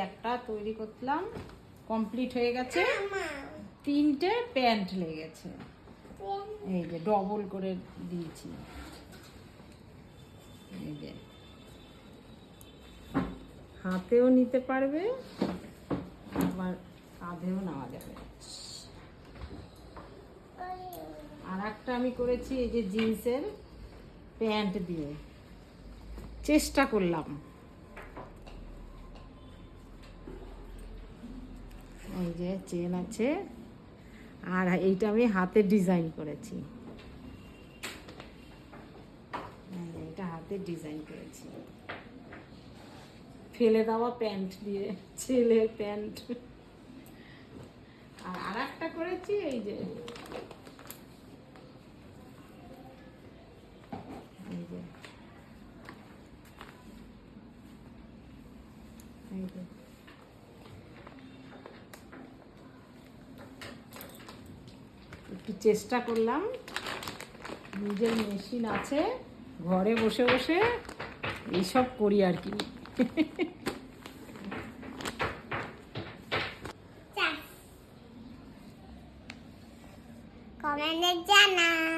একটা তৈরি করলাম, কমপ্লিট হয়ে গেছে। 3টে প্যান্ট লেগেছে, এই যে ডবল করে দিয়েছি। এই যে হাতেও নিতে পারবে, আবার কাঁধেও নেওয়া যাবে। আর একটা আমি করেছি এই যে জিন্সের প্যান্ট দিয়ে, চেষ্টা করলাম। এই যে চেন আছে, আর এইটা আমি হাতে ডিজাইন করেছি, এটা হাতে ডিজাইন করেছি ফেলে দেওয়া প্যান্ট দিয়ে, ছেলের প্যান্ট। আর একটা করেছি এই যে, এই যে একটু চেষ্টা করলাম, নিজের মেশিন আছে, ঘরে বসে বসে এইসব করি আর কি। কমেন্টে জানাও।